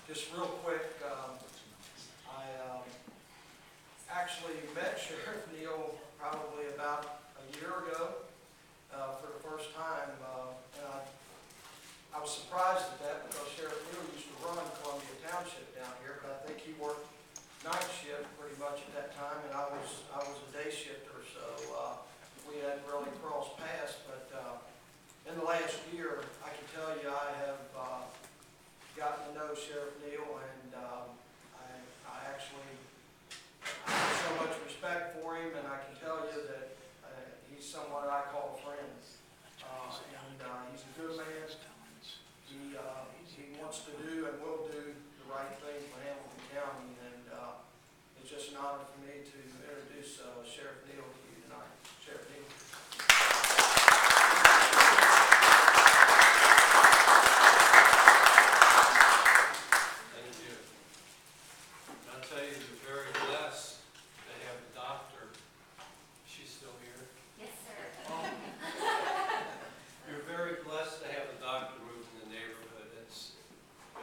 Just real quick, I actually met Sheriff Neal probably about a year ago for the first time. And I was surprised at that because Sheriff Neal used to run Columbia Township down here, but I think he worked night shift pretty much at that time, and I was a day shifter, so we hadn't really crossed paths. But in the last year, I can tell you I have gotten to know Sheriff Neal, and I actually have so much respect for him, and I can tell you that he's someone I call a friend. And he's a good man. He wants to do and will do the right thing for Hamilton County, and it's just an honor for me to introduce Sheriff Neal to you tonight. Sheriff Neal.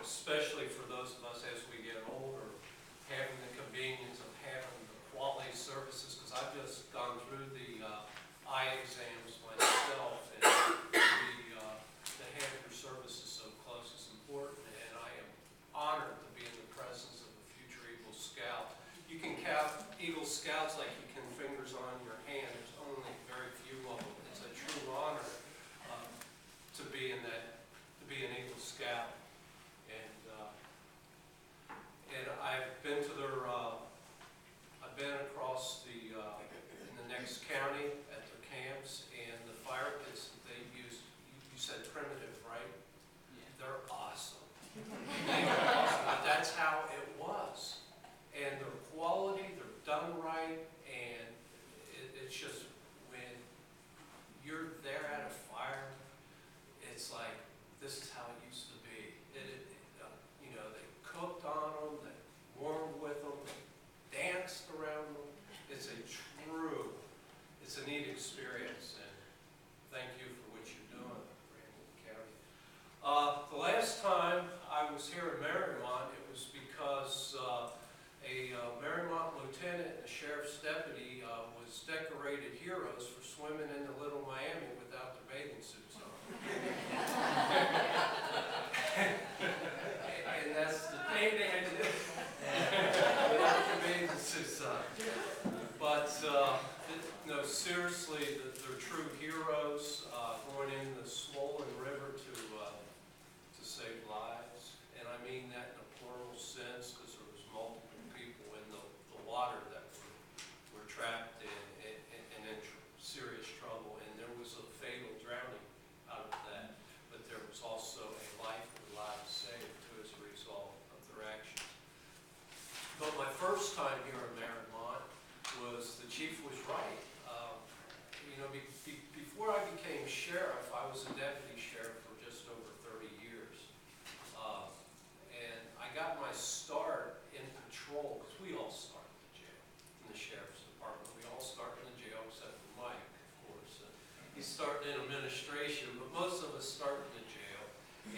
Especially for those of us as we get older, having the convenience of having the quality services, because I've just gone through the eye exams myself, and to have your services so close is important, and I am honored to be in the presence of a future Eagle Scout. You can count Eagle Scouts like you can fingers on your hand. There's only very few of them. It's a true honor to be in that, to be an Eagle Scout. And I've been to their, I've been across the, in the next county at their camps, and the fire pits that they use, you said primitive, right? Yeah. They're awesome. They're awesome. But that's how it was. And their quality, they're done right, and it's just when you're there at a fire, it's like, this is how it used to be. You know, they cooked on them, they warmed with them, they danced around them. It's a neat experience, and thank you for what you're doing for Hamilton County. The last time I was here in Mariemont, it was because a Mariemont lieutenant and a sheriff's deputy was decorated heroes for swimming in the Little Miami without their bathing suits on. And that's the thing they had to do. Without the bathing suits on. But no, seriously, they're true heroes going in the swollen river to save lives. And I mean that in a plural sense, because there was multiple people in the water that were trapped and in serious trouble. And there was a fatal drowning out of that. But there was also a life and lives saved too as a result of their actions. But my first time here in Mariemont was, the chief was right. You know, before I became sheriff, I was a deputy sheriff for just over 30 years. And I got my start in patrol, because we all start in the jail, in the sheriff's department. We all start in the jail, except for Mike, of course. He's starting in administration, but most of us start in the jail.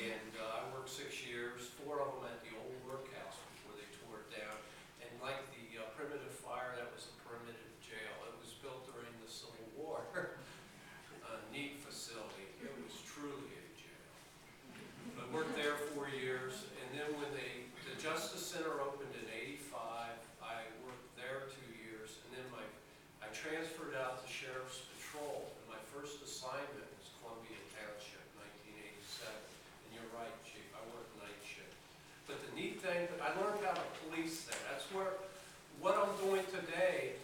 And I worked 6 years, 4 of them at the old workhouse before they tore it down. And like the primitive fire, that was a primitive jail. It was built during the Civil War. A neat facility. It was truly a jail. But I worked there 4 years, and then when the Justice Center opened in '85, I worked there 2 years, and then I transferred out to Sheriff's Patrol, and my first assignment was Columbia Township, 1987. And you're right, Chief, I worked night shift. But the neat thing, I learned how to police there. That's where, what I'm doing today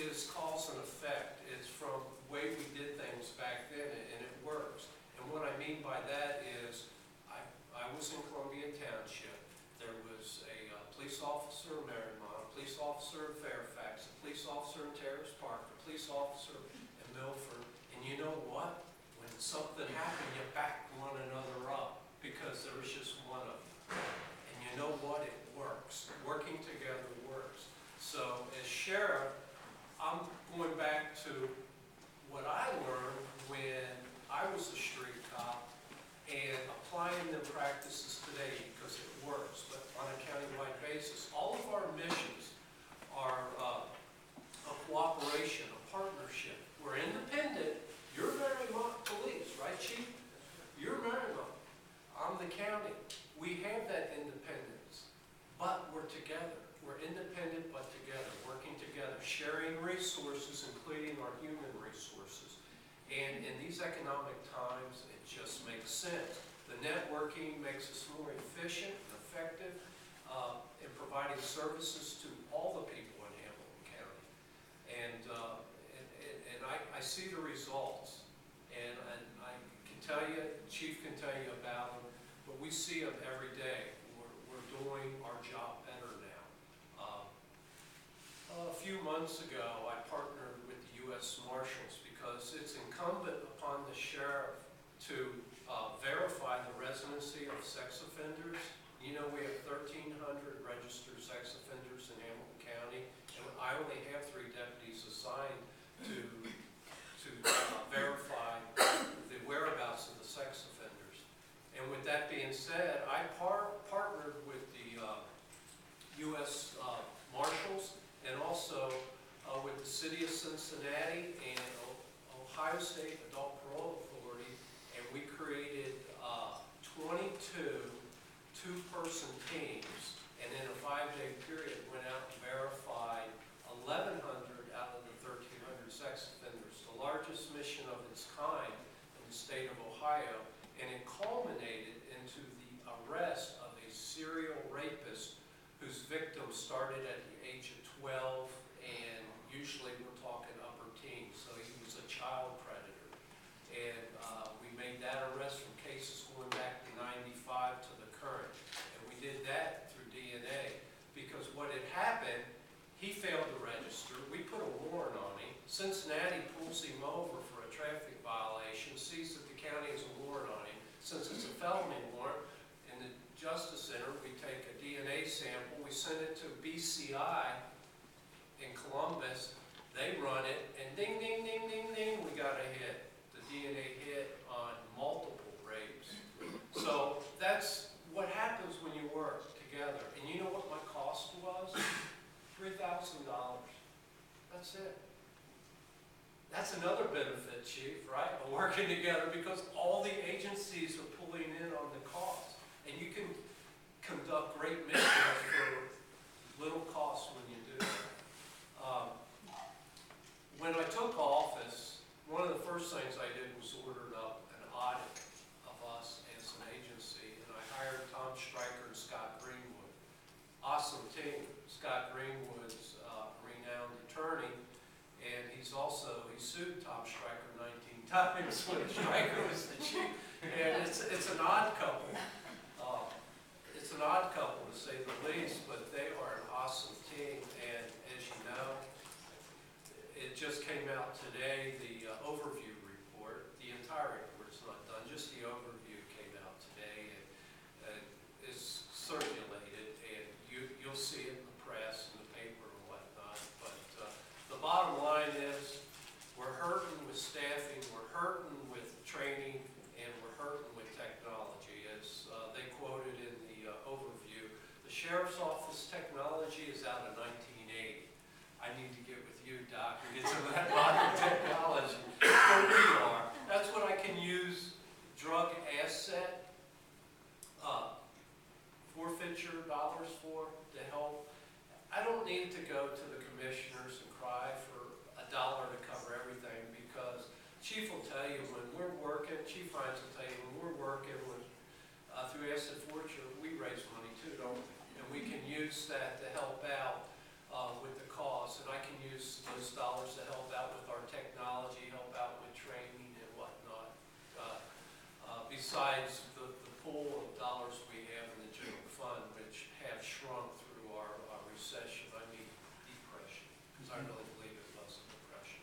is cause and effect. It's from the way we did things back then, and it works. And what I mean by that is, I was in Columbia Township. There was a police officer in Mariemont, a police officer in Fairfax, a police officer in Terrace Park, a police officer in Milford. And you know what? When something happened, you backed one another up, because there was just one of them. And you know what? It works. Working together works. So as sheriff, I'm going back to these economic times, it just makes sense. The networking makes us more efficient and effective in providing services to all the people in Hamilton County. And I see the results, and I can tell you, Chief can tell you about them, but we see them every day. We're doing our job better now. A few months ago, I partnered with the U.S. Marshals because it's incumbent upon the sheriff to verify the residency of sex offenders. You know, we have 1,300 registered sex offenders in Hamilton County, and I only have 3 deputies assigned to verify the whereabouts of the sex offenders. And with that being said, I partnered with the U.S. Marshals and also with the City of Cincinnati and Ohio State Adult Parole Authority, and we created 22 two-person teams, and in a 5-day period went out and verified 1,100 out of the 1,300 sex offenders, the largest mission of its kind in the state of Ohio, and it culminated into the arrest of a serial rapist whose victim started at the age of 12, and usually we're talking upper teens, so he was a child predator. And we made that arrest from cases going back to 95 to the current. And we did that through DNA because what had happened, he failed to register. We put a warrant on him. Cincinnati pulls him over for a traffic violation, sees that the county has a warrant on him. Since it's a felony warrant, in the Justice Center, we take a DNA sample, we send it to BCI in Columbus, they run it, and ding, ding, ding, ding, ding, we got a hit. The DNA hit on multiple rapes. So that's what happens when you work together. And you know what my cost was? $3,000. That's it. That's another benefit, Chief, right? Of working together, because all the agencies are pulling in on the cost. And you can conduct great missions for little cost when you do that. When I took office, one of the first things I did was ordered up an audit of us as an agency, and I hired Tom Stryker and Scott Greenwood. Awesome team. Scott Greenwood's a renowned attorney, and he sued Tom Stryker 19 times when Stryker was the chief. And it's an odd couple. It's an odd couple to say the least, but they are an awesome team, and as you know, it just came out today, the overview report. The entire report's not done, just the overview came out today and is circulated, and you'll see it in the press and the paper and whatnot. But the bottom line is we're hurting with staffing, we're hurting with training, and we're hurting with technology. As they quoted in the overview, the Sheriff's Office technology is out of 1980. I need to get with you, Doc, and get some of that modern technology. Where we are, that's what I can use drug asset forfeiture dollars for to help. I don't need to go to the commissioners and cry for $1 to cover everything, because Chief will tell you when we're working, Chief Hines will tell you when we're working with, through asset forfeiture, we raise money too, don't we? And we can use that to help out with the cost, and I can use those dollars to help out with our technology, help out with training and whatnot. Besides the pool of dollars we have in the general fund, which have shrunk through our recession, I mean depression, because I really believe it was a depression.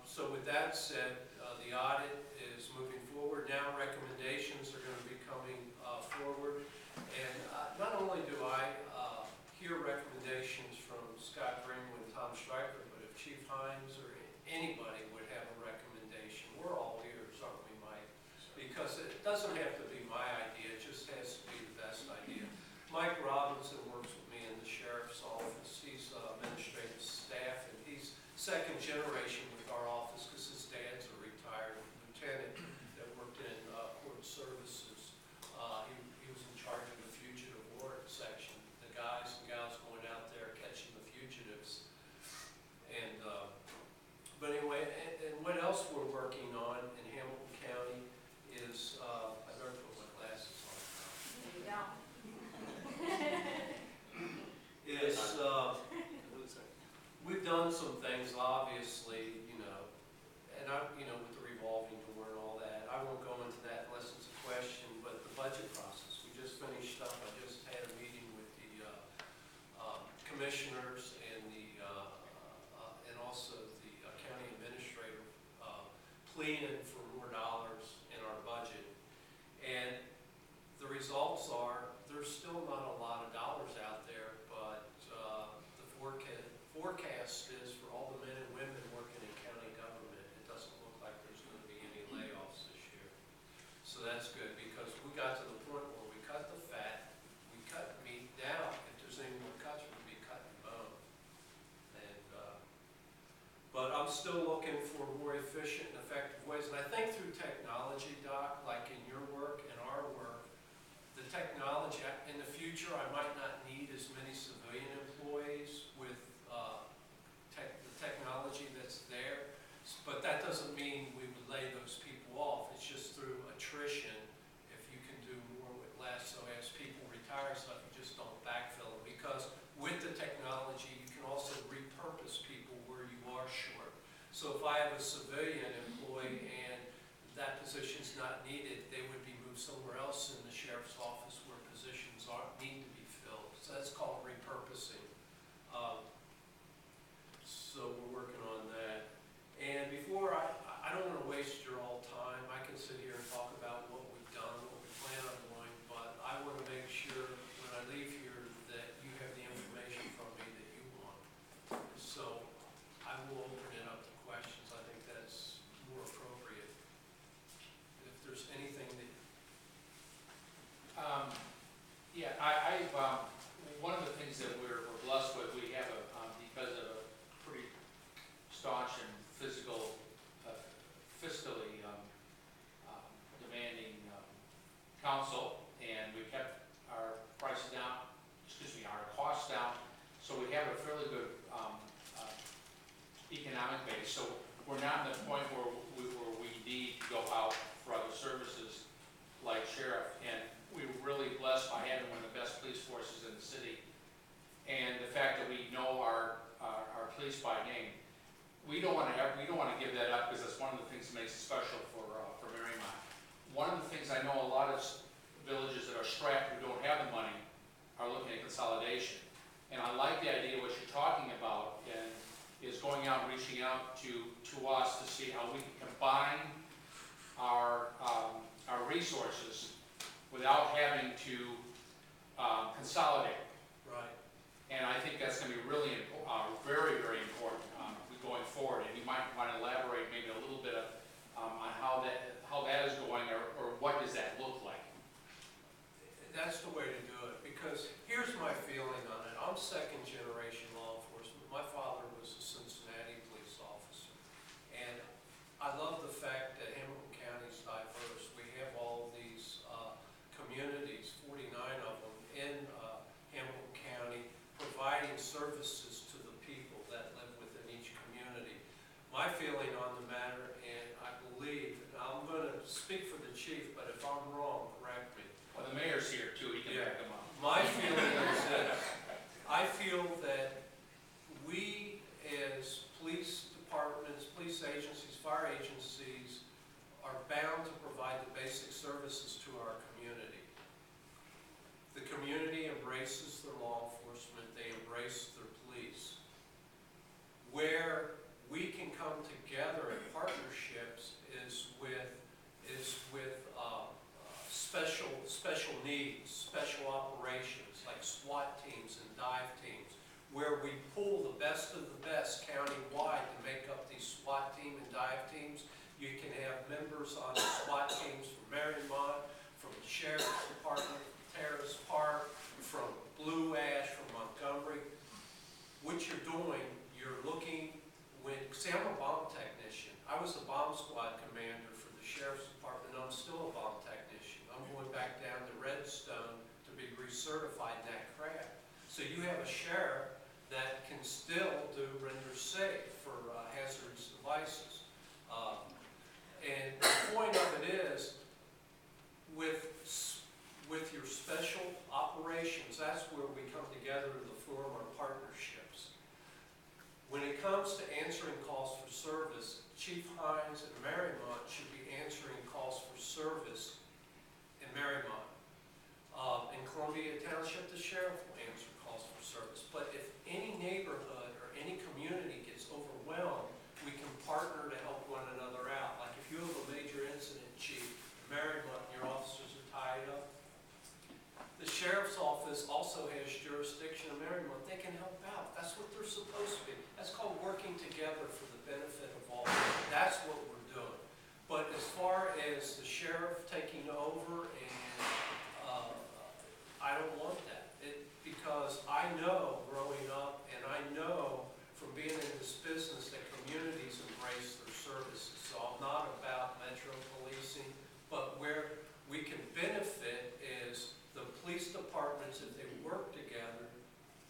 So with that said, the audit is moving forward. Now recommendations are going to be coming forward, and not only do I hear recommendations from Scott Greenwood and Tom Stryker, but if Chief Hines or anybody would have a recommendation, we're all ears, aren't we, Mike? Because it doesn't have to be my idea, it just has to be the best idea. Mike Robinson works with me in the Sheriff's Office. He's administrative staff, and he's second generation with our office because his dad's a pleading for more dollars in our budget. And the results are, there's still not a lot of dollars out there, but the forecast is for all the men and women working in county government, it doesn't look like there's going to be any layoffs this year. So that's good, because we got to the point where we cut the fat, we cut meat down. If there's any more cuts, we'll be cutting bone. And but I'm still looking for more efficient and effective ways. And I think through technology, Doc, like in your work and our work, the technology, in the future, I might not need as many civilian employees with the technology that's there. But that doesn't mean we would lay those people off. It's just through attrition, if you can do more with less. So as people retire stuff, you just don't backfill it. Because with the technology, you can also repurpose people where you are short. So if I have a civilian employee and that position's not needed, they would be moved somewhere else in the sheriff's office where positions need to be filled. So that's called repurposing. So we're working on that. And before, I don't want to waste your all time. I can sit here and talk about what we've done, what we plan on doing, but I want to make sure when I leave here that you have the information from me that you want. So I will open it up to questions. I think that's more appropriate. If there's anything that... Yeah, one of the things that we're blessed with, we have because of a pretty staunch and fiscally demanding council, and we kept our prices down, our costs down, so we have a fairly good economic base. So we're not in the point where we need to go out for other services like sheriff, and we were really blessed by having one of the best police forces in the city, and the fact that we know our police by name. We don't want to give that up, because that's one of the things that makes it special for Mariemont. One of the things I know, a lot of villages that are strapped who don't have the money are looking at consolidation, and I like the idea of what you're talking about, and is going out and reaching out to us to see how we can combine our resources without having to consolidate. Right. And I think that's going to be really very, very important going forward. And you might want to elaborate maybe a little bit on how that is going, or what does that look like? That's the way to do it, because here's my feeling on it. I'm second generation law enforcement. My father was a Cincinnati police officer. And I love the fact that Hamilton County is diverse. We have all these communities, 49 of them in Hamilton County, providing services to the people that live within each community. My feeling on the matter, and I believe, and I'm going to speak for the chief, but if I'm wrong, correct me. Well, the mayor's here too, he can back him up. My feeling is that I feel that we as police departments, police agencies, fire agencies are bound to provide the basic services to our community. The community embraces their law enforcement, they embrace their police. Where we can come together in partnerships is with special needs, special operations like SWAT teams and dive teams, where we pull the best of the best county-wide to make up these SWAT team and dive teams. You can have members on the SWAT teams from Mariemont, from the Sheriff's Department, from Terrace Park, from Blue Ash, from Montgomery. What you're doing, you're looking, see, I'm a bomb technician. I was the bomb squad commander for the Sheriff's Department, and I'm still a bomb technician. I'm going back down to Redstone to be recertified in that craft. So you have a sheriff that can still render safe for hazardous devices. And the point of it is, with your special operations, that's where we come together to form our partnerships. When it comes to answering calls for service, Chief Hines and Mariemont should be answering calls for service in Mariemont. In Columbia Township, the sheriff will answer calls for service. But if any neighborhood or any community gets overwhelmed, we can partner to help one another out. Like if you supposed to be. That's called working together for the benefit of all. That's what we're doing. But as far as the sheriff taking over, and I don't want that. Because I know growing up, and I know from being in this business that communities embrace their services. So I'm not about metro policing, but where we can benefit is the police departments, if they work together,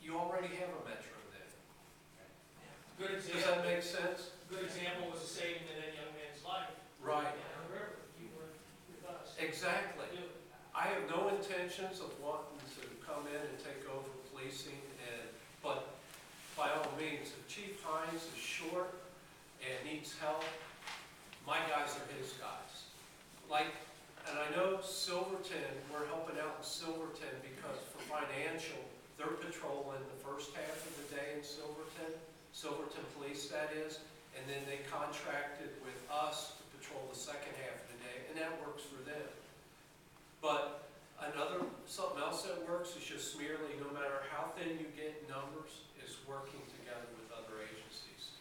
you already have a metro there. Good Does example, that make sense? good example was the saving of that young man's life. Right. Down the river, you were with us. Exactly. You- I have no intentions of wanting to come in and take over policing, but by all means, if Chief Hines is short and needs help, my guys are his guys. And I know Silverton, we're helping out in Silverton because for financial, they're patrolling the first half of the day in Silverton Police that is, and then they contracted with us to patrol the second half of the day, and that works for them. But something else that works is just merely, no matter how thin you get in numbers, is working together with other agencies.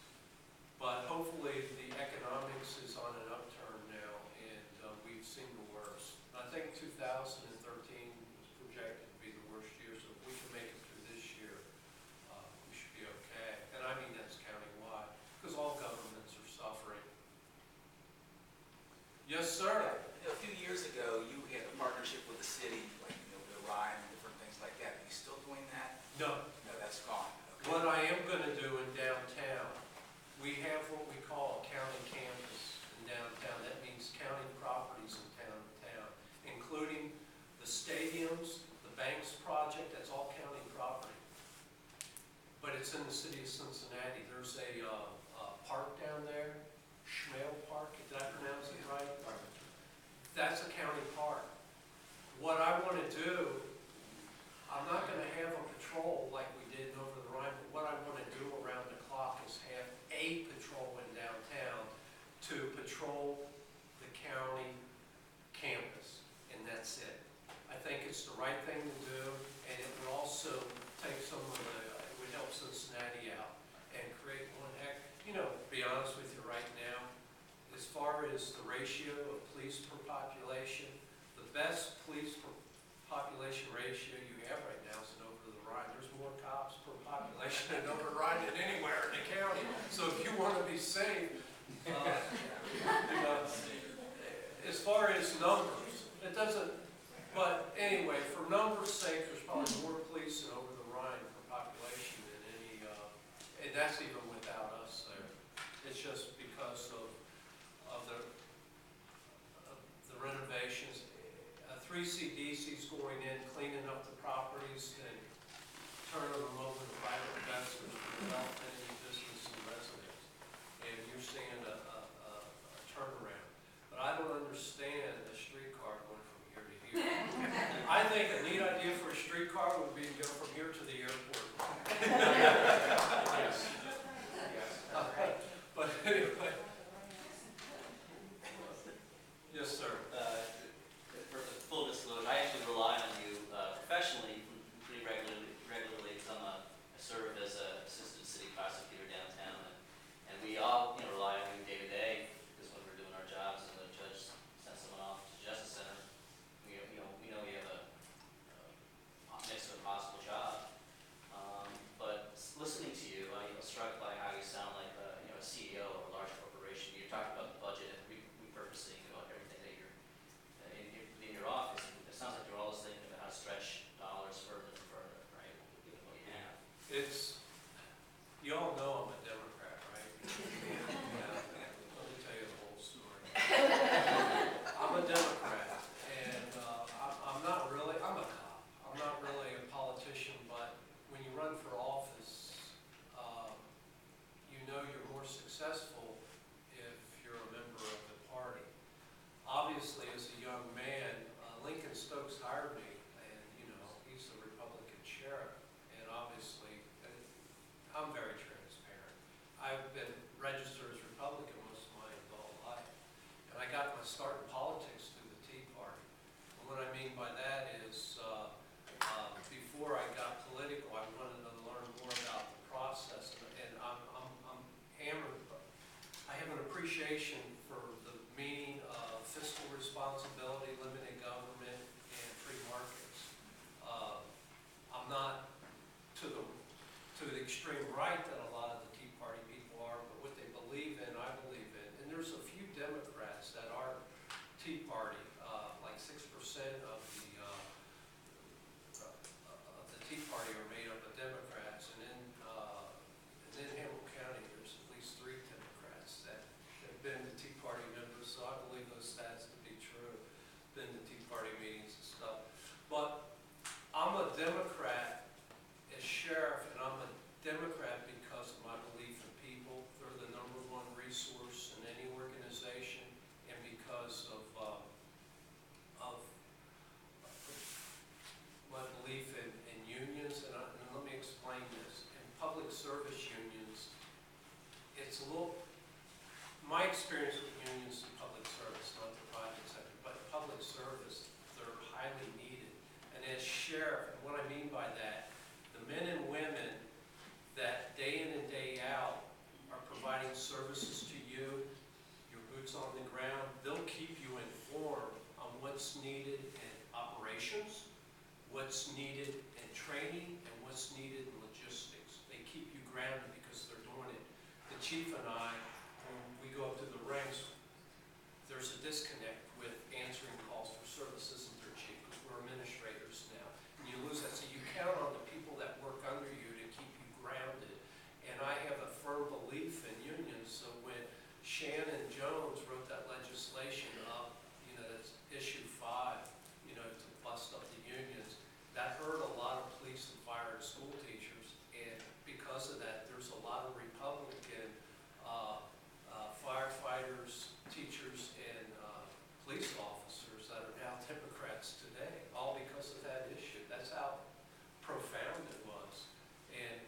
But hopefully the economics is on an upturn now, and we've seen the worst. I think 2013 was projected to be the worst year, so if we can make it through this year, we should be okay. And I mean that's countywide, because all governments are suffering. Yes, sir. A few years ago, you had a partnership with the city, like, with Ryan and different things like that. Are you still doing that? No. No, that's gone. Okay. What I am going to do in downtown, we have what we call a county campus in downtown. That means county properties in town, including the stadiums, the Banks project, that's all county property. But it's in the city of Cincinnati. There's a park down there, Schmale Park, did I pronounce it right? That's a county park. What I want to do, I'm not going to have a patrol like we did over the Rhine, but what I want to do around the clock is have a patrol in downtown to patrol the county campus, and that's it. I think it's the right thing to do, and it would also take some of it would help Cincinnati out and create one heck, be honest with you right now, as far as the ratio of police per population, the best police per population ratio you have right now is in over the Rhine. There's more cops per population in over the Rhine than anywhere in the county. So if you want to be safe, as far as numbers, it doesn't, but anyway, for numbers' sake, there's probably more police in over the Rhine per population than any, and that's even without us there. It's just because of the renovations. 3 CDC's going in, cleaning up the properties, and turning them over to private investors for development, any business and residents. And you're seeing a experience with unions in public service, not the private sector, but public service, they're highly needed. And as sheriff, and what I mean by that, the men and women that day in and day out are providing services to you, your boots on the ground, they'll keep you informed on what's needed in operations, what's needed in training, and what's needed in logistics. They keep you grounded because they're doing it. The chief and I, when we go up to the ranks, there's a disconnect with answering calls for services, isn't there, chief? Because we're administrators now. And you lose that. So you count on the people that work under you to keep you grounded. And I have a firm belief in unions. So when Shannon Jones wrote that legislation up, that's issue 5, to bust up the unions, that hurt a lot of police and fire and school teachers. And because of that, there's a lot of Republican firefighters, teachers, and police officers that are now Democrats today, all because of that issue. That's how profound it was. And,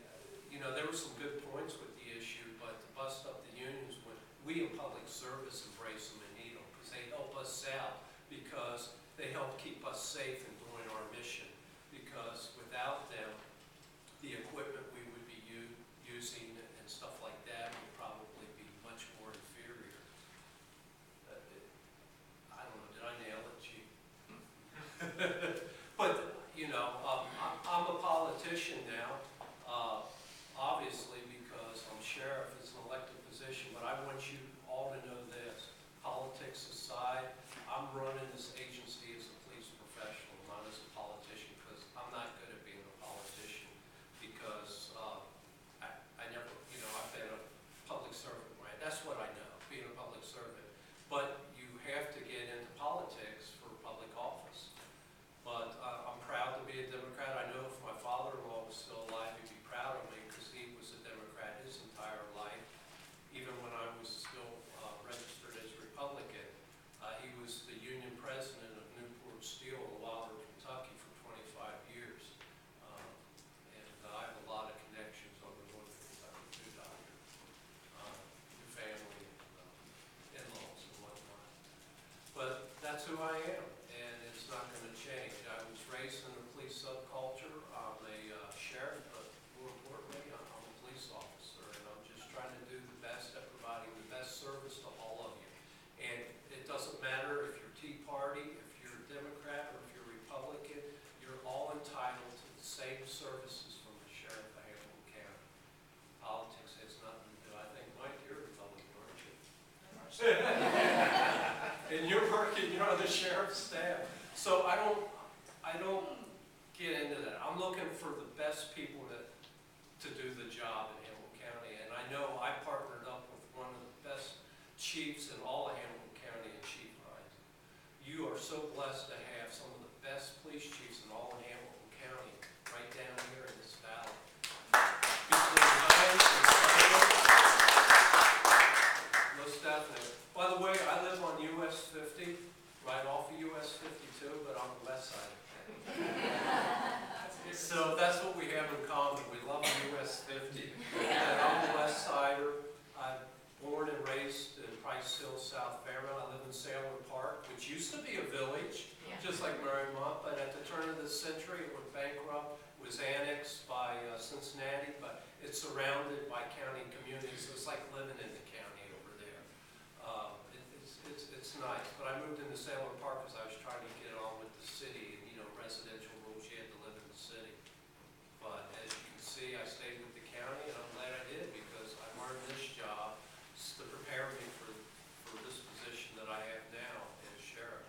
there were some good points with the issue, but to bust up the unions, when we in public service embrace them and need them, because they help us out, because they help keep us safe in doing our mission. Because without them, the equipment we would be using and stuff like that would probably be much more inferior. I don't know, did I nail it, Chief? But, I'm a politician now, obviously because I'm sheriff, it's an elected position, but I want you all to know this. Politics aside, I'm running this agency as a police professional, not as a politician, because I'm not good at being a politician, because I never, I've been a public servant, right? That's what I know, being a public servant. But you have to get into politics for public office. But I'm proud to be a Democrat. I know if my father-in-law was still alive, he'd be proud of me, because he was a Democrat his entire life. Even when I was still registered as Republican, he was the union president of Newport Steel in Wilder, Kentucky for 25 years. And I have a lot of connections over Northern Kentucky too, Doctor. Family, in-laws and whatnot. But that's who I am, and it's not going to change. I was raised in the police subculture. I'm a sheriff, but more importantly, I'm a police officer, and I'm just trying to do the best at providing the best service to all of you. And it doesn't matter if you're Tea Party, if you're a Democrat, or if you're Republican, you're all entitled to the same services from the sheriff of Hamilton County. Politics has nothing to do. I think, Mike, you're a Republican, aren't you? And you're on the sheriff's staff. So I don't get into that. I'm looking for the best people to do the job in Hamilton County. And I know I partnered up with one of the best chiefs in all of Hamilton County in Chief Hines. You are so blessed to have some of the best police chiefs in all of Hamilton County right down here in this valley. Between Hines and Simon, most definitely. By the way, I live on US 50, right off of US 52, but on the west side of town. So that's what we have in common. We love US 50. And I'm a west sider. I'm born and raised in Price Hill, South Fairmont. I live in Sailor Park, which used to be a village, just like Mariemont, but at the turn of the century it went bankrupt, was annexed by Cincinnati, but it's surrounded by county communities, so it's like living in the county over there. It's nice, but I moved into Sailor Park because I was trying to get on with the city, and residential rules, you had to live in the city. But as you can see, I stayed with the county, and I'm glad I did, because I learned this job to prepare me for this position that I have now as sheriff.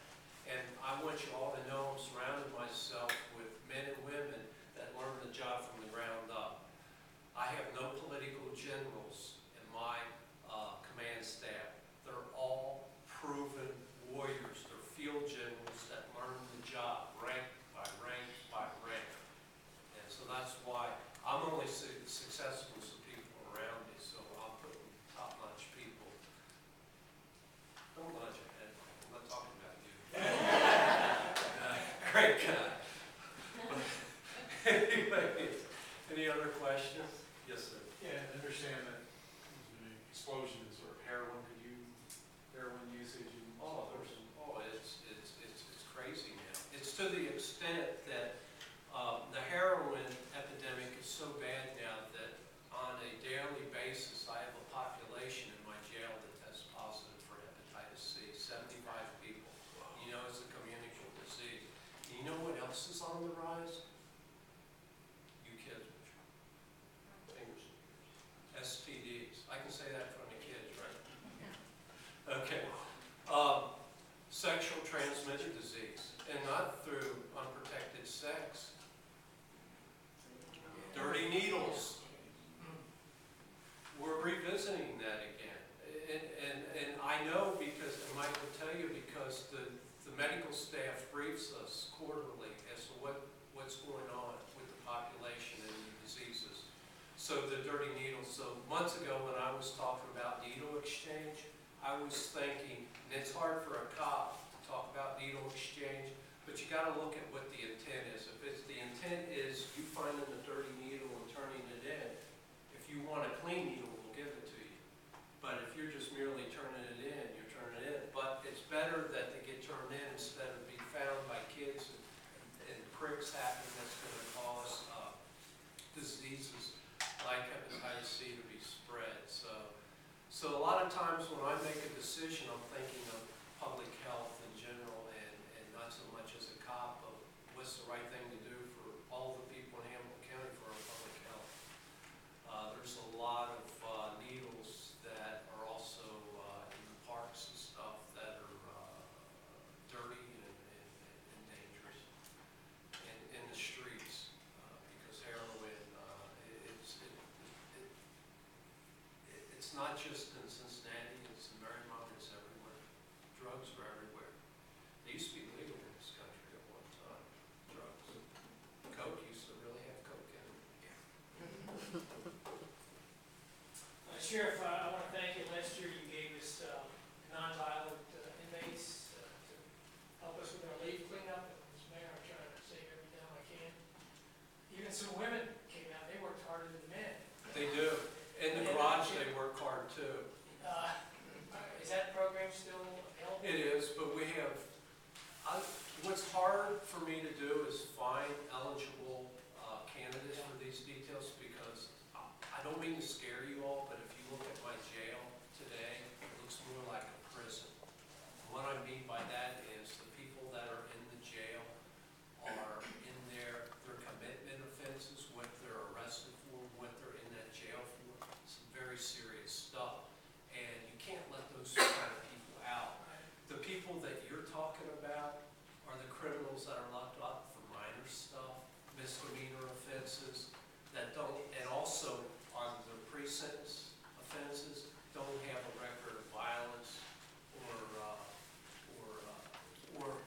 And I want you all to know I'm surrounded myself with men and women that learn the job from the ground up. I have no political generals in my command staff. They're all proven warriors. They're field generals that learn the job rank by rank by rank. And so that's why I'm only successful with the people around me, so I'm putting top-notch people. Don't nudge your head, Mike. I'm not talking about you. Great guy. Anyway, any other questions? Yes, sir. Yeah, I understand that the explosions or heroin, could you on the rise? You kids, fingers, STDs. I can say that from the kids, right? Okay. Sexual transmitted disease, and not through unprotected sex. Dirty needles. We're revisiting that again. And I know because, and Mike will tell you, because the medical staff briefs us quarterly as to what's going on with the population and the diseases. So the dirty needles, so months ago when I was talking about needle exchange, I was thinking, and it's hard for a cop to talk about needle exchange, but you gotta look at what the intent is. If it's, the intent is you finding the dirty needle and turning it in, if you want a clean needle, we'll give it to you. But if you're just merely turning it in, you're turning it in. But it's better that they get turned in instead of being found by kids and pricks happen that's gonna cause diseases like hepatitis C to be spread. So a lot of times when I make a decision, I'm thinking of public health in general and not so much as a cop of what's the right thing to do for all the people in Hamilton County for our public health. There's a lot of needles that are also in the parks and stuff that are dirty and dangerous, and in the streets because heroin, it's not just in Cincinnati, it's in Mariemont, it's everywhere. Drugs are everywhere. They used to be legal in this country at one time, drugs. Coke used to really have coke in it. Sheriff, I want to thank you. Last year you gave us nonviolent inmates to help us with our leaf cleanup. And as mayor, I'm trying to save every dime I can. Even some women came out. They worked harder than men. They do. In the garage, they work hard too. Is that program still available? It is, but we have, what's hard for me to do is find eligible candidates for these details because I don't mean to scare you all, but if you look at my jail today, it looks more like a prison. What I mean by that is the people that are in the jail are in their commitment offenses, what they're arrested for, what they're in that jail for, some very serious stuff. And you can't let those kind of people out. The people that you're talking about are the criminals that are locked up for minor stuff, misdemeanor offenses, that don't, and also on the pre-sentence offenses, don't have a record of violence or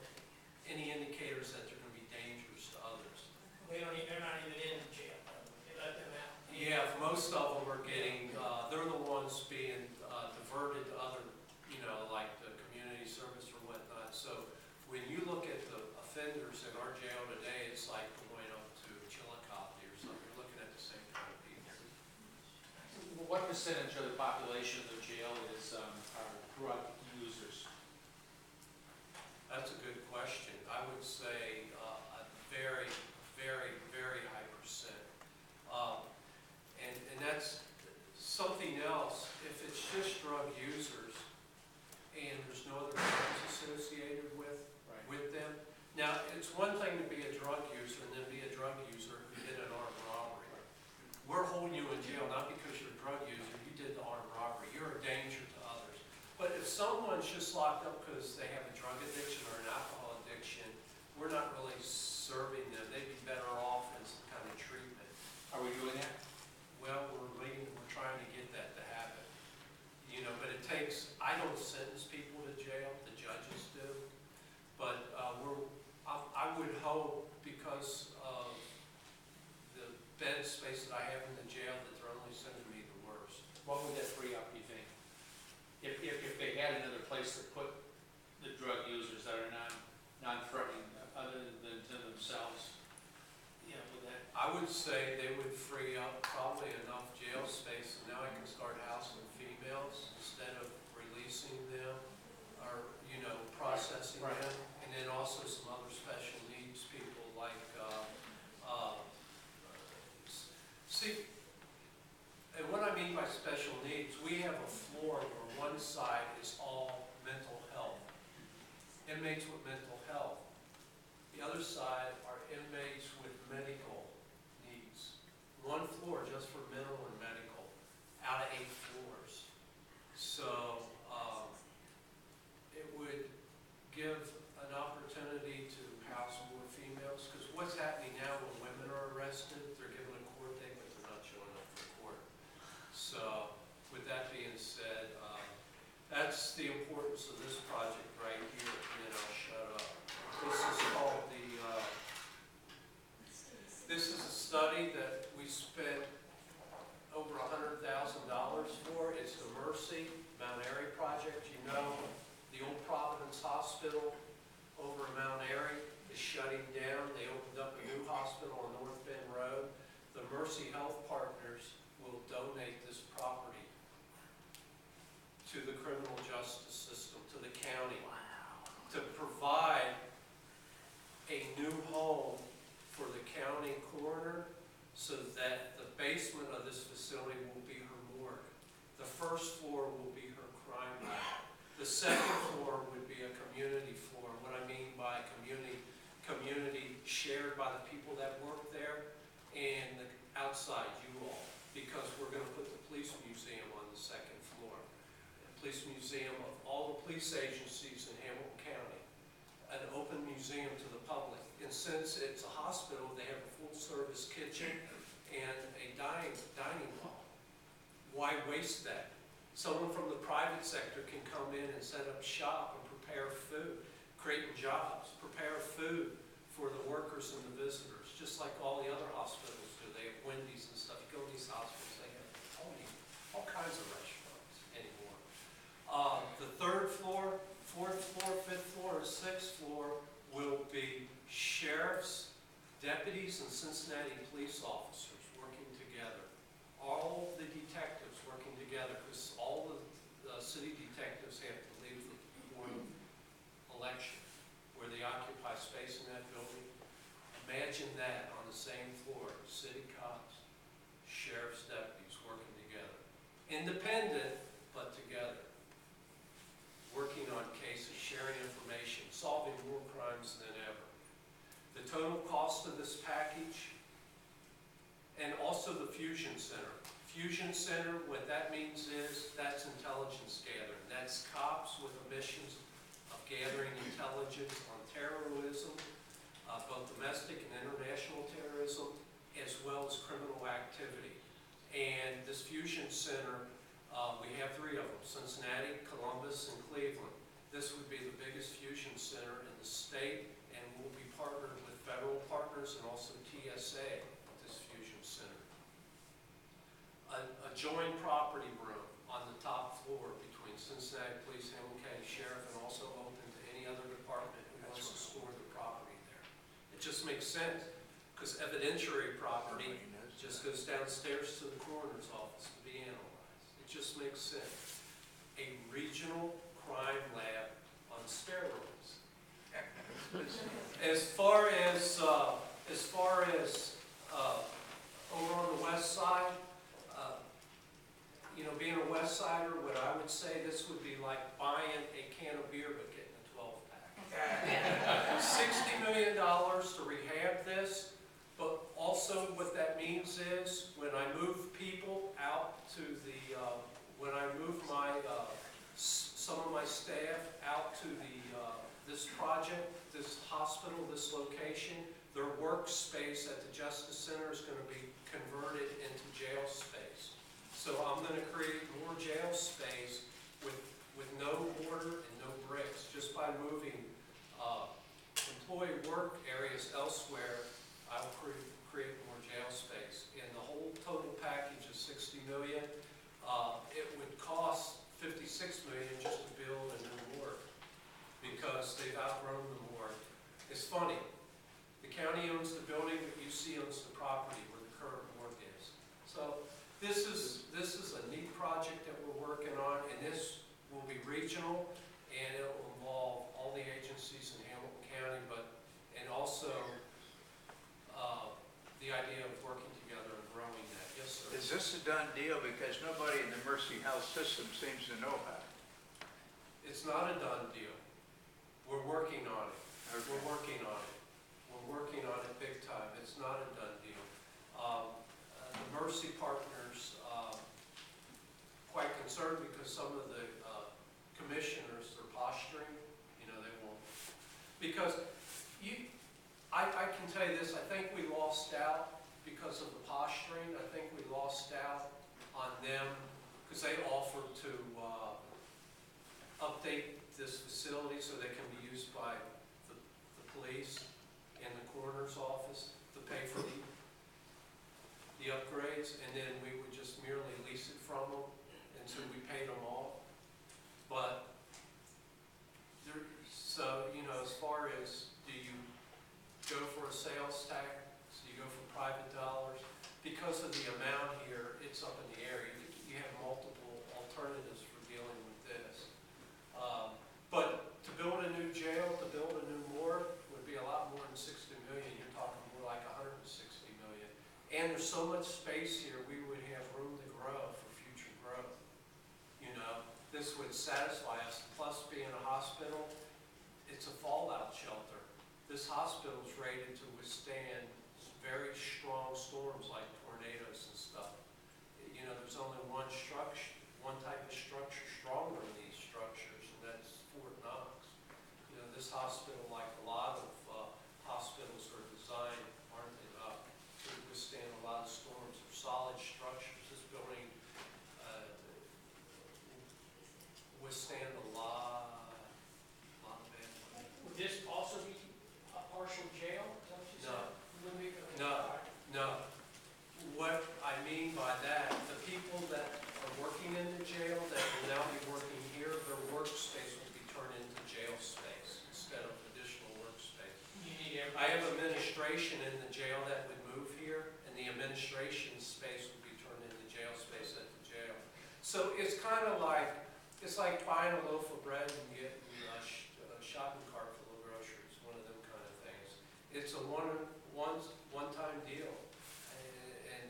any indicators that they're going to be dangerous to others. They're not even in jail. They let them out. Yeah, most of them are getting, they're the ones being diverted to other, like the community service or whatnot. So when you look at the offenders in our jail today, it's like going up to Chillicothe or something. You're looking at the same kind of people. What percentage of the population of the jail are drug users? That's a good question. I would say a very, very, very high percent. And that's something else. If it's just drug users and there's no other crimes associated with them. Now, it's one thing to be a drug user and then be a drug user who did an armed robbery. We're holding you in jail not because you're a drug user, you did the armed robbery. You're a danger to others. But if someone's just locked up because they have a drug addiction or an alcohol addiction, we're not really serving them. They'd be better off in some kind of treatment. Are we doing that? Well, we're trying to get that to happen. But it takes, I don't sentence people to jail, the judges do. But I would hope because of the bed space that I have in the jail that they're only sending me the worst. What would that free up, you think? If they had another place to put the drug users that are non-threatening other than to themselves, would that? I would say they would free up probably enough jail space, and now I can start housing females instead of releasing them or, processing Right. them. And then also some other special needs people like, and what I mean by special needs, we have a floor where one side is all mental health, inmates with mental health. The other side are inmates with medical needs. 1 floor just for mental and medical, out of 8 floors. So it would give an opportunity to house more females, because what's happening now when women are arrested, they're given a court date, but they're not showing up for court. So with that being said, that's the importance of this project right here, and then I'll shut up. This is called this is a study that we spent over $100,000 for. It's the Mercy Mount Airy project. You know, the old Providence Hospital over in Mount Airy is shutting down. They opened up a new hospital on North Bend Road. The Mercy Health Partners will donate this property to the criminal justice system, to the county, to provide a new home for the county coroner, so that the basement of this facility will be her morgue. The first floor will be her crime lab. The second floor would be a community floor. What I mean by community shared by the people that work there and the outside, you all, because we're going to put the police museum on the second floor. The police museum of all the police agencies in Hamilton County. An open museum to the public. And since it's a hospital, they have a full-service kitchen and a dining hall. Why waste that? Someone from the private sector can come in and set up shop and prepare food, creating jobs, prepare food for the workers and the visitors, just like all the other hospitals do. They have Wendy's and stuff. You go to these hospitals, they have all kinds of restaurants anymore. The third floor, fourth floor, fifth floor, and sixth floor will be sheriffs, deputies, and Cincinnati police officers working together. All the detectives working together, because all the city detectives have to leave before election, where they occupy space in that building. Imagine that on the same floor, city cops, sheriff's deputies working together. Independent, but together. Working on cases, sharing information, solving more crimes than ever. The total cost of this package, and also the Fusion Center. Fusion Center, what that means is, that's intelligence gathering. That's cops with a mission of gathering intelligence on terrorism, both domestic and international terrorism, as well as criminal activity. And this Fusion Center, we have 3 of them, Cincinnati, Columbus, and Cleveland. This would be the biggest fusion center in the state, and we'll be partnered with federal partners and also TSA with this fusion center. A joint property room on the top floor between Cincinnati Police, Hamilton County Sheriff, and also open to any other department who wants to store the property there. It just makes sense, because evidentiary property just goes downstairs to the coroner's office to be analyzed. It just makes sense. A regional crime lab on steroids. As far as over on the west side, you know, being a West Sider, what I would say, this would be like buying a can of beer but getting a 12-pack. $60 million to rehab this, but also what that means is when I move people out to the, when I move my, some of my staff out to the, this project, this hospital, this location, their workspace at the Justice Center is going to be converted into jail space. So I'm going to create more jail space with no mortar and no bricks, just by moving employee work areas elsewhere. I'll create more jail space. And the whole total package is $60 million. It would cost $56 million just to build a new morgue because they've outgrown the morgue. It's funny. The county owns the building, but UC owns the property where the current morgue is. So this is a neat project that we're working on, and this will be regional, and it will involve all the agencies in Hamilton County, and also the idea of working together and growing that. Yes, sir. Is this a done deal? Because nobody in the Mercy Health system seems to know about it. It's not a done deal. We're working on it. Okay. We're working on it. We're working on it. it's not a done deal. The Mercy Partners, quite concerned because some of the commissioners, they're posturing, you know, they won't. Because I can tell you this, I think we lost out because of the posturing. I think we lost out on them because they offered to update this facility so they can be used by the police and the coroner's office to pay for the upgrades, and then we would just merely lease it from them until we paid them off. But there, so, you know, as far as do you go for a sales tax, do you go for private dollars? Because of the amount here, it's up in the air. You have multiple alternatives for dealing with this. But to build a new jail, to build a new morgue would be a lot more than 60 million. You're talking more like 160 million. And there's so much space here, we would have room to grow for future growth. You know, this would satisfy us. Plus, being a hospital, it's a fallout shelter. This hospital is rated to withstand very strong storms like tornadoes and stuff. You know, there's only one structure, one type of structure stronger than these structures, and that's Fort Knox. You know, this hospital, like a lot of hospitals are designed, aren't they, to withstand a lot of storms. They're solid structures. This building withstand a lot of bad weather. Would this also be a partial jail? Is that what you said? No. Wouldn't be. No. What I mean by that, the people that are working in the jail that will now be working here, their workspace will be turned into jail space instead of additional workspace. You need everybody. I have administration in the jail that would move here, and the administration space would be turned into jail space at the jail. So it's kind of like, it's like buying a loaf of bread and getting a shopping cart full of groceries, one of them kind of things. It's a one-time deal. And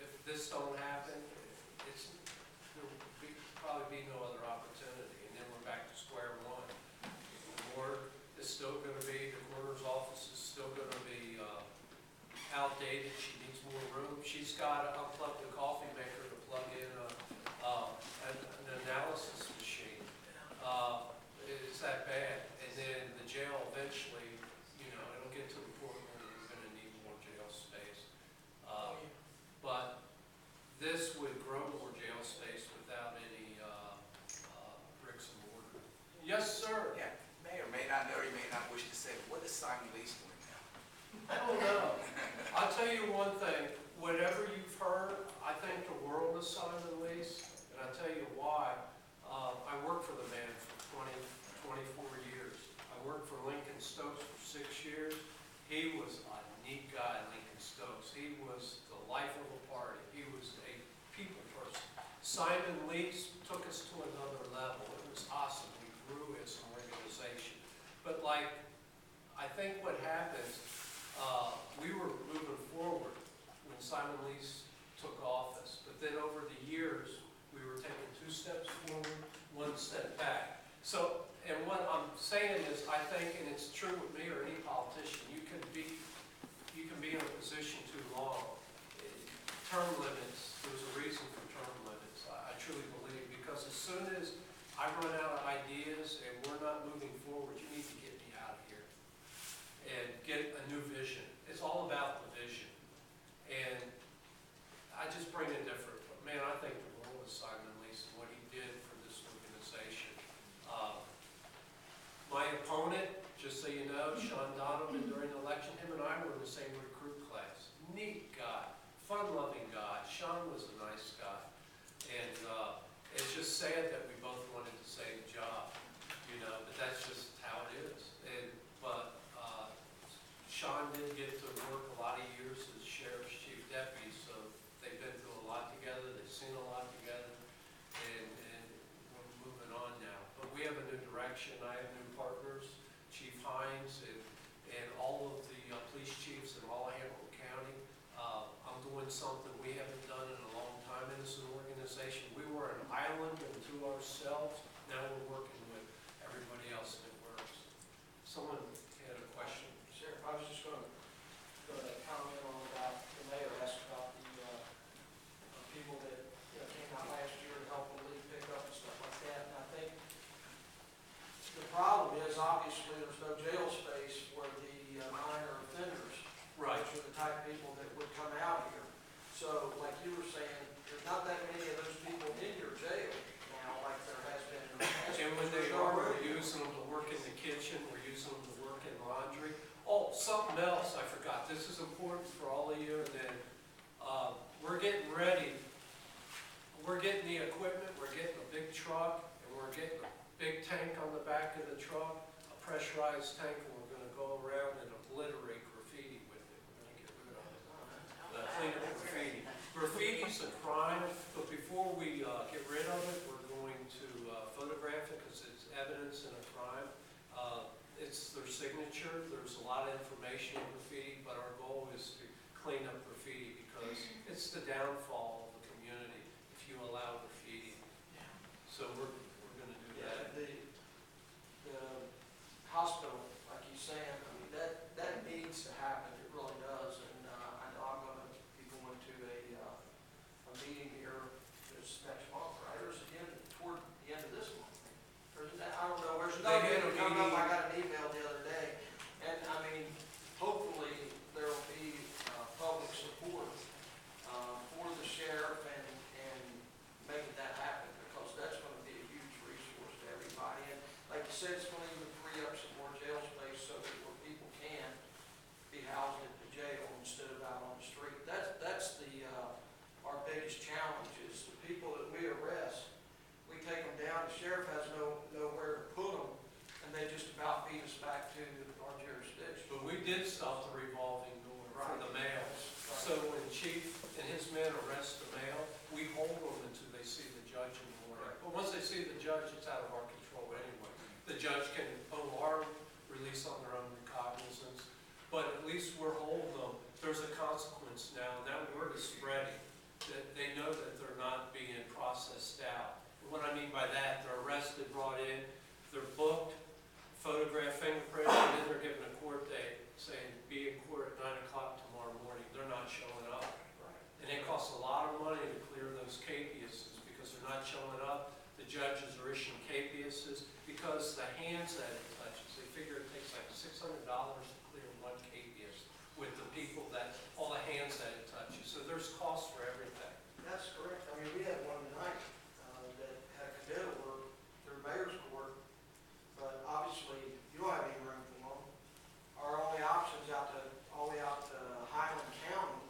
if this don't happen, there'll probably be no other opportunity. And then we're back to square one. The morgue is still going to be, the coroner's office is still going to be outdated. She needs more room. She's got to unplug the coffee maker to plug in an analysis machine. It's that bad. And then the jail eventually, you know, it'll get to the point where we're going to need more jail space. But this would grow more jail space without any bricks and mortar. Yes, sir. Yeah, may or may not know, or you may not wish to say, what is Simon Lee's doing now? I don't know. I'll tell you one thing. Whatever you've heard, I think the world is Simon Lee's, and I'll tell you why. I worked for the man for 24 years. I worked for Lincoln Stokes for 6 years. He was a neat guy, Lincoln Stokes. He was the life of the party. He was a people person. Simon Lee's took us to another level. It was awesome. We grew as an organization. But like, I think what happened, we were moving forward when Simon Lee's took office. But then over the years, we were taking 2 steps forward, 1 step back. So, and what I'm saying is, I think, and it's true with me or any politician, you can be in a position too long. Term limits, there's a reason for term limits, I truly believe, because as soon as I run out of ideas and we're not moving forward, you need to get me out of here and get a new vision. It's all about the vision. And I just bring a different, man, I think the world of Simon Lee's and what he did for this organization. My opponent, just so you know, Sean Donovan, during the election, him and I were in the same recruit class. Neat guy, fun-loving guy. Sean was a nice guy. And it's just sad that we both wanted the same job, you know, but that's just how it is. But Sean did get to work a lot of years as sheriff's chief deputy, so they've been through a lot together, they've seen a lot together, and we're moving on now. But we have a new direction. I have new partners, Chief Hines, and all of the police chiefs in all of Hamilton County. I'm doing something we haven't done in a long time as an organization. We were an island unto ourselves. Now we're working with everybody else that works. Someone had a question. Sheriff, I was just going to something else I forgot. This is important for all of you. And then we're getting ready. We're getting the equipment. We're getting a big truck, and we're getting a big tank on the back of the truck, a pressurized tank, and we're going to go around and obliterate graffiti with it. We're going to get rid of it. Clean up graffiti. Graffiti's a crime, but before we get rid of it, we're going to photograph it because it's evidence in a crime. It's their signature. There's a lot of information in graffiti, but our goal is to clean up graffiti because it's the downfall of the community if you allow graffiti. So we're going to do that. The hospital, like you're saying, I mean, that needs to happen, it really does, and I know I'm gonna be going to a meeting here this next month, right, or is it toward the end of this month? Or is that, I don't know, there's They had nothing a coming up, meeting. I got an email the other day, and I mean, hopefully there will be public support for the sheriff and making that happen, because that's gonna be a huge resource to everybody, and like you said, it's gonna even free up some more jail space so that where people can be housed at the jail instead of out on the street. That's our biggest challenge is the people that we arrest, we take them down, the sheriff has nowhere to put them, and they just about beat us back to our jurisdiction. But we did stop the revolving door for the males. Right. So when Chief and his men arrest the male, we hold them until they see the judge in the morning. But once they see the judge, it's out of our control anyway. The judge can alarm, release on their own recognizance, but at least we're holding them. There's a consequence now, and that word is spreading, that they know that they're not being processed out. And what I mean by that, they're arrested, brought in, they're booked, photographed, fingerprinted, and then they're given a court date saying, be in court at 9 o'clock tomorrow morning. They're not showing up. Right. And it costs a lot of money to clear those capiases because they're not showing up. The judges are issuing capiases because the hands that it touches, they figure it takes like $600 to clear one capias with the people that, all the hands that it touches. So there's costs for everything. That's correct. I mean, we had one tonight that had a cadet work through mayor's court, but obviously you don't have any room for them. Our only option's all the way out to Highland County.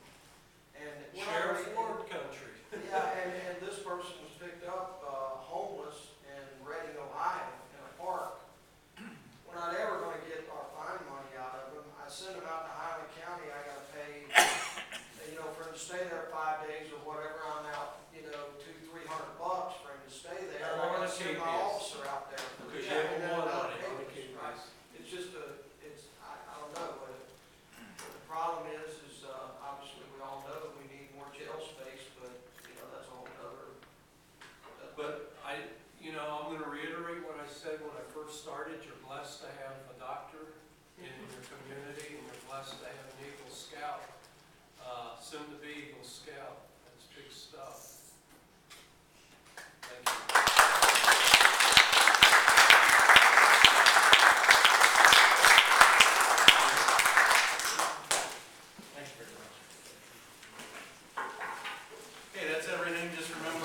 And we're Sheriff already- Ford country. Yeah, and this person was picked up homeless in Reading, Ohio, in a park. We're not ever gonna get our fine money out of them. I sent him out to Highland County, I gotta pay, for him to stay there 5 days or whatever, I'm out, $200-300 for him to stay there. How I long gotta is send my KPS? officer out there. Because you Yeah, have and then a lot another on it on the KPS, KPS. right. It's just I don't know, but the problem is obviously we all know that we need more jail space, but, that's a whole other. But I'm going to reiterate what I said when I first started. You're blessed to have a doctor in your community, and you're blessed to have an Eagle Scout, soon to be Eagle Scout. That's big stuff. Thank you. Thanks very much. Okay, that's everything. Just remember